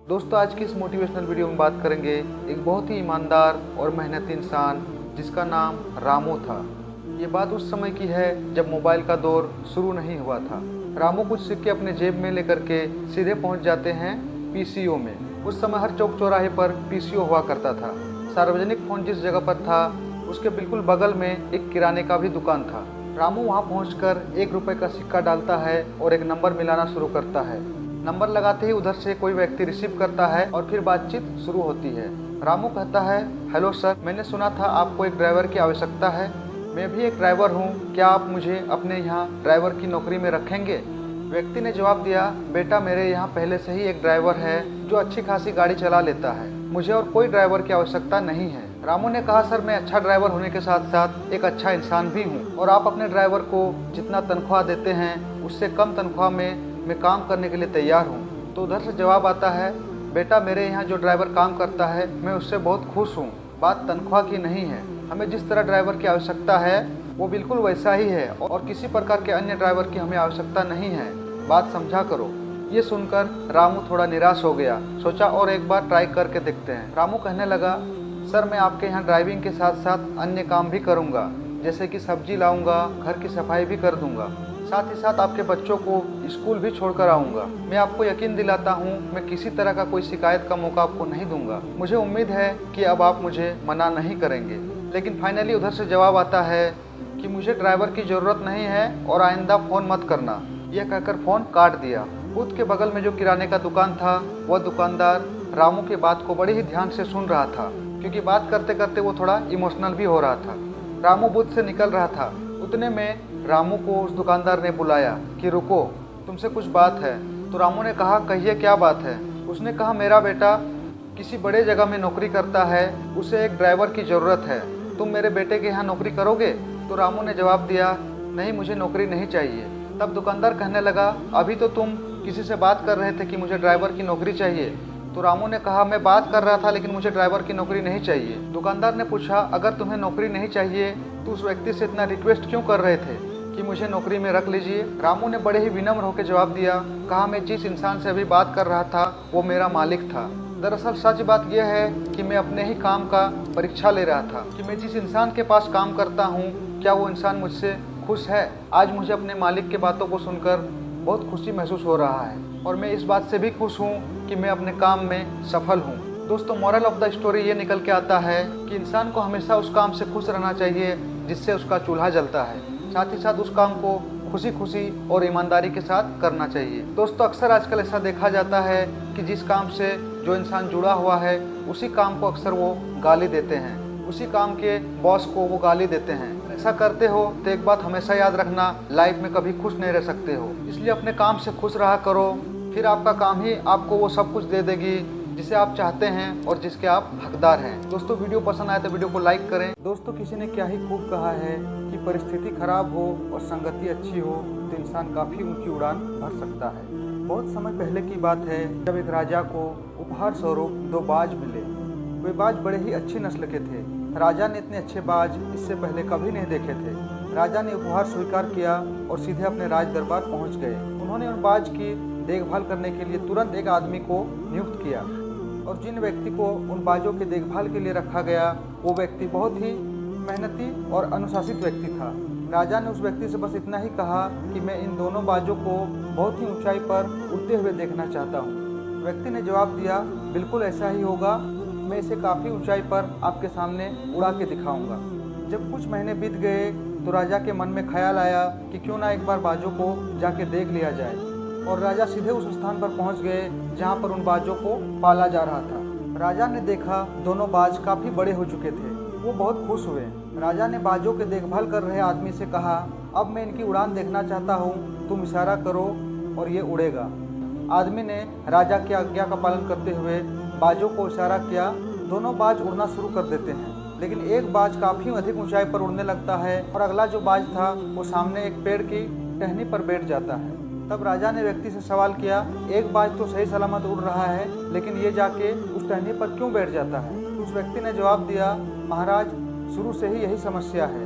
दोस्तों आज की इस मोटिवेशनल वीडियो में बात करेंगे एक बहुत ही ईमानदार और मेहनती इंसान जिसका नाम रामू था। ये बात उस समय की है जब मोबाइल का दौर शुरू नहीं हुआ था। रामू कुछ सिक्के अपने जेब में लेकर के सीधे पहुंच जाते हैं पीसीओ में। उस समय हर चौक चौराहे पर पीसीओ हुआ करता था। सार्वजनिक फोन जिस जगह पर था उसके बिल्कुल बगल में एक किराने का भी दुकान था। रामू वहां पहुंचकर 1 रुपये का सिक्का डालता है और एक नंबर मिलाना शुरू करता है। नंबर लगाते ही उधर से कोई व्यक्ति रिसीव करता है और फिर बातचीत शुरू होती है। रामू कहता है, हेलो सर, मैंने सुना था आपको एक ड्राइवर की आवश्यकता है। मैं भी एक ड्राइवर हूँ, क्या आप मुझे अपने यहाँ ड्राइवर की नौकरी में रखेंगे? व्यक्ति ने जवाब दिया, बेटा मेरे यहाँ पहले से ही एक ड्राइवर है जो अच्छी खासी गाड़ी चला लेता है, मुझे और कोई ड्राइवर की आवश्यकता नहीं है। रामू ने कहा, सर मैं अच्छा ड्राइवर होने के साथ साथ एक अच्छा इंसान भी हूँ और आप अपने ड्राइवर को जितना तनख्वाह देते हैं उससे कम तनख्वाह में मैं काम करने के लिए तैयार हूँ। तो उधर से जवाब आता है, बेटा मेरे यहाँ जो ड्राइवर काम करता है मैं उससे बहुत खुश हूँ, बात तनख्वाह की नहीं है। हमें जिस तरह ड्राइवर की आवश्यकता है वो बिल्कुल वैसा ही है और किसी प्रकार के अन्य ड्राइवर की हमें आवश्यकता नहीं है, बात समझा करो। ये सुनकर रामू थोड़ा निराश हो गया। सोचा और एक बार ट्राई करके देखते हैं। रामू कहने लगा, सर मैं आपके यहाँ ड्राइविंग के साथ साथ अन्य काम भी करूँगा, जैसे कि सब्जी लाऊंगा, घर की सफाई भी कर दूंगा, साथ ही साथ आपके बच्चों को स्कूल भी छोड़कर आऊँगा। मैं आपको यकीन दिलाता हूँ मैं किसी तरह का कोई शिकायत का मौका आपको नहीं दूंगा। मुझे उम्मीद है कि अब आप मुझे मना नहीं करेंगे। लेकिन फाइनली उधर से जवाब आता है कि मुझे ड्राइवर की ज़रूरत नहीं है और आइंदा फ़ोन मत करना। यह कहकर फ़ोन काट दिया। बूथ के बगल में जो किराने का दुकान था वह दुकानदार रामू की बात को बड़े ही ध्यान से सुन रहा था, क्योंकि बात करते करते वो थोड़ा इमोशनल भी हो रहा था। रामू बूथ से निकल रहा था, उतने में रामू को उस दुकानदार ने बुलाया कि रुको, तुमसे कुछ बात है। तो रामू ने कहा, कहिए क्या बात है? उसने कहा, मेरा बेटा किसी बड़े जगह में नौकरी करता है, उसे एक ड्राइवर की ज़रूरत है, तुम मेरे बेटे के यहाँ नौकरी करोगे? तो रामू ने जवाब दिया, नहीं मुझे नौकरी नहीं चाहिए। तब दुकानदार कहने लगा, अभी तो तुम किसी से बात कर रहे थे कि मुझे ड्राइवर की नौकरी चाहिए। तो रामू ने कहा, मैं बात कर रहा था लेकिन मुझे ड्राइवर की नौकरी नहीं चाहिए। दुकानदार ने पूछा, अगर तुम्हें नौकरी नहीं चाहिए तो उस व्यक्ति से इतना रिक्वेस्ट क्यों कर रहे थे कि मुझे नौकरी में रख लीजिए? रामू ने बड़े ही विनम्र होकर जवाब दिया, कहा मैं जिस इंसान से अभी बात कर रहा था वो मेरा मालिक था। दरअसल सच बात यह है कि मैं अपने ही काम का परीक्षा ले रहा था कि मैं जिस इंसान के पास काम करता हूँ क्या वो इंसान मुझसे खुश है। आज मुझे अपने मालिक की बातों को सुनकर बहुत खुशी महसूस हो रहा है और मैं इस बात से भी खुश हूँ कि मैं अपने काम में सफल हूँ। दोस्तों मोरल ऑफ द स्टोरी ये निकल के आता है कि इंसान को हमेशा उस काम से खुश रहना चाहिए जिससे उसका चूल्हा जलता है, साथ ही साथ उस काम को खुशी खुशी और ईमानदारी के साथ करना चाहिए। दोस्तों अक्सर आजकल ऐसा देखा जाता है कि जिस काम से जो इंसान जुड़ा हुआ है उसी काम को अक्सर वो गाली देते हैं, उसी काम के बॉस को वो गाली देते हैं। ऐसा करते हो तो एक बात हमेशा याद रखना, लाइफ में कभी खुश नहीं रह सकते हो। इसलिए अपने काम से खुश रहा करो, फिर आपका काम ही आपको वो सब कुछ दे देगी जिसे आप चाहते हैं और जिसके आप हकदार हैं। दोस्तों वीडियो पसंद आए तो वीडियो को लाइक करें। दोस्तों किसी ने क्या ही खूब कहा है कि परिस्थिति खराब हो और संगति अच्छी हो तो इंसान काफ़ी ऊंची उड़ान भर सकता है। बहुत समय पहले की बात है जब एक राजा को उपहार स्वरूप 2 बाज मिले। वे बाज बड़े ही अच्छी नस्ल के थे। राजा ने इतने अच्छे बाज इससे पहले कभी नहीं देखे थे। राजा ने उपहार स्वीकार किया और सीधे अपने राज दरबार पहुँच गए। उन्होंने उन बाज की देखभाल करने के लिए तुरंत एक आदमी को नियुक्त किया और जिन व्यक्ति को उन बाजों के देखभाल के लिए रखा गया वो व्यक्ति बहुत ही मेहनती और अनुशासित व्यक्ति था। राजा ने उस व्यक्ति से बस इतना ही कहा कि मैं इन दोनों बाजों को बहुत ही ऊंचाई पर उड़ते हुए देखना चाहता हूँ। व्यक्ति ने जवाब दिया, बिल्कुल ऐसा ही होगा, मैं इसे काफ़ी ऊंचाई पर आपके सामने उड़ा के दिखाऊंगा। जब कुछ महीने बीत गए तो राजा के मन में ख्याल आया कि क्यों ना एक बार बाजों को जाके देख लिया जाए और राजा सीधे उस स्थान पर पहुंच गए जहां पर उन बाजों को पाला जा रहा था। राजा ने देखा दोनों बाज काफ़ी बड़े हो चुके थे। वो बहुत खुश हुए। राजा ने बाजों के देखभाल कर रहे आदमी से कहा, अब मैं इनकी उड़ान देखना चाहता हूँ, तुम इशारा करो और ये उड़ेगा। आदमी ने राजा की आज्ञा का पालन करते हुए बाजों को इशारा किया। दोनों बाज उड़ना शुरू कर देते हैं, लेकिन एक बाज काफ़ी अधिक ऊंचाई पर उड़ने लगता है और अगला जो बाज था वो सामने एक पेड़ की टहनी पर बैठ जाता है। तब राजा ने व्यक्ति से सवाल किया, एक बाज तो सही सलामत उड़ रहा है लेकिन ये जाके उस टहनी पर क्यों बैठ जाता है? उस व्यक्ति ने जवाब दिया, महाराज शुरू से ही यही समस्या है,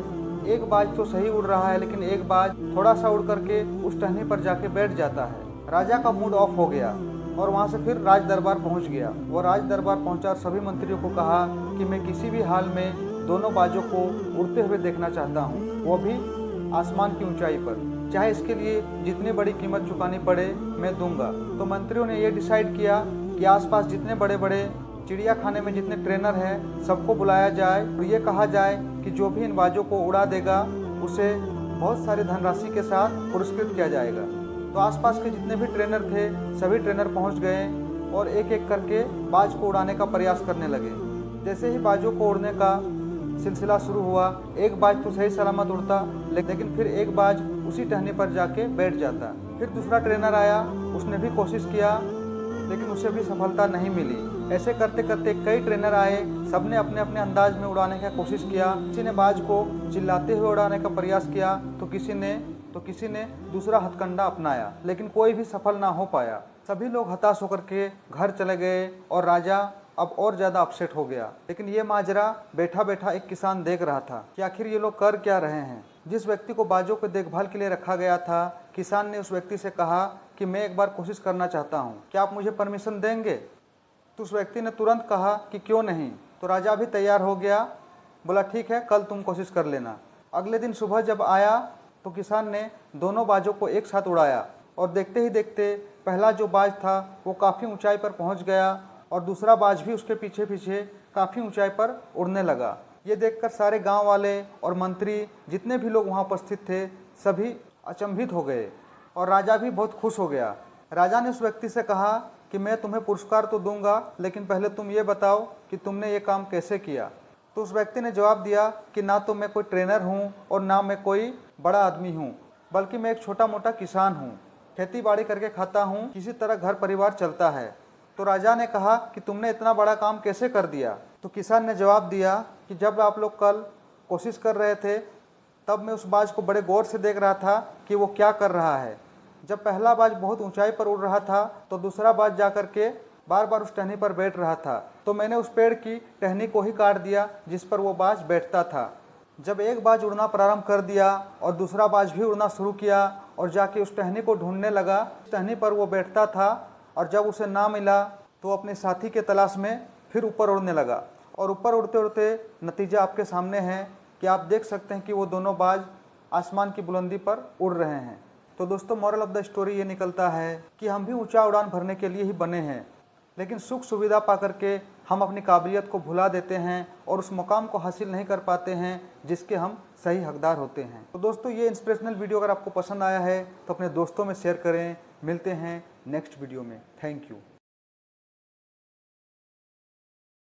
एक बाज तो सही उड़ रहा है लेकिन एक बाज थोड़ा सा उड़ करके उस टहनी पर जाके बैठ जाता है। राजा का मूड ऑफ हो गया। और वहाँ से फिर राज दरबार पहुँच गया। वो राज दरबार पहुँचा और सभी मंत्रियों को कहा कि मैं किसी भी हाल में दोनों बाजों को उड़ते हुए देखना चाहता हूँ, वो भी आसमान की ऊंचाई पर, चाहे इसके लिए जितनी बड़ी कीमत चुकानी पड़े मैं दूंगा। तो मंत्रियों ने ये डिसाइड किया कि आसपास जितने बड़े बड़े चिड़िया खाने में जितने ट्रेनर हैं सबको बुलाया जाए और ये कहा जाए कि जो भी इन बाजों को उड़ा देगा उसे बहुत सारी धनराशि के साथ पुरस्कृत किया जाएगा। तो आसपास के जितने भी ट्रेनर थे सभी ट्रेनर पहुंच गए और एक एक करके बाज को उड़ाने का प्रयास करने लगे। जैसे ही बाजों को उड़ने का सिलसिला शुरू हुआ, एक बाज तो सही सलामत उड़ता, लेकिन फिर एक बाज उसी टहनी पर जाके बैठ जाता। फिर दूसरा ट्रेनर आया, उसने भी कोशिश किया लेकिन उसे भी सफलता नहीं मिली। ऐसे करते करते कई ट्रेनर आए, सबने अपने अपने अंदाज में उड़ाने की कोशिश किया। किसी ने बाज को चिल्लाते हुए उड़ाने का प्रयास किया तो किसी ने दूसरा हथकंडा अपनाया, लेकिन कोई भी सफल ना हो पाया। सभी लोग हताश होकर के घर चले गए और राजा अब और ज़्यादा अपसेट हो गया। लेकिन ये माजरा बैठा बैठा एक किसान देख रहा था कि आखिर ये लोग कर क्या रहे हैं। जिस व्यक्ति को बाजों को देखभाल के लिए रखा गया था, किसान ने उस व्यक्ति से कहा कि मैं एक बार कोशिश करना चाहता हूँ, क्या आप मुझे परमिशन देंगे? तो उस व्यक्ति ने तुरंत कहा कि क्यों नहीं। तो राजा भी तैयार हो गया, बोला ठीक है, कल तुम कोशिश कर लेना। अगले दिन सुबह जब आया तो किसान ने दोनों बाजों को एक साथ उड़ाया और देखते ही देखते पहला जो बाज था वो काफ़ी ऊंचाई पर पहुंच गया और दूसरा बाज भी उसके पीछे पीछे काफ़ी ऊंचाई पर उड़ने लगा। ये देखकर सारे गांव वाले और मंत्री जितने भी लोग वहां उपस्थित थे सभी अचंभित हो गए और राजा भी बहुत खुश हो गया। राजा ने उस व्यक्ति से कहा कि मैं तुम्हें पुरस्कार तो दूंगा, लेकिन पहले तुम ये बताओ कि तुमने ये काम कैसे किया। तो उस व्यक्ति ने जवाब दिया कि ना तो मैं कोई ट्रेनर हूँ और ना मैं कोई बड़ा आदमी हूँ, बल्कि मैं एक छोटा मोटा किसान हूँ, खेती बाड़ी करके खाता हूँ, किसी तरह घर परिवार चलता है। तो राजा ने कहा कि तुमने इतना बड़ा काम कैसे कर दिया? तो किसान ने जवाब दिया कि जब आप लोग कल कोशिश कर रहे थे तब मैं उस बाज को बड़े गौर से देख रहा था कि वो क्या कर रहा है। जब पहला बाज बहुत ऊंचाई पर उड़ रहा था तो दूसरा बाज जाकर के बार बार उस टहनी पर बैठ रहा था, तो मैंने उस पेड़ की टहनी को ही काट दिया जिस पर वो बाज बैठता था। जब एक बाज उड़ना प्रारंभ कर दिया और दूसरा बाज भी उड़ना शुरू किया और जाके उस टहनी को ढूंढने लगा, टहनी पर वो बैठता था और जब उसे ना मिला तो अपने साथी के तलाश में फिर ऊपर उड़ने लगा। और ऊपर उड़ते उड़ते नतीजा आपके सामने है कि आप देख सकते हैं कि वो दोनों बाज आसमान की बुलंदी पर उड़ रहे हैं। तो दोस्तों, मॉरल ऑफ द स्टोरी ये निकलता है कि हम भी ऊंचा उड़ान भरने के लिए ही बने हैं, लेकिन सुख सुविधा पा करके हम अपनी काबिलियत को भुला देते हैं और उस मुकाम को हासिल नहीं कर पाते हैं जिसके हम सही हकदार होते हैं। तो दोस्तों, ये इंस्पिरेशनल वीडियो अगर आपको पसंद आया है तो अपने दोस्तों में शेयर करें। मिलते हैं नेक्स्ट वीडियो में। Thank you.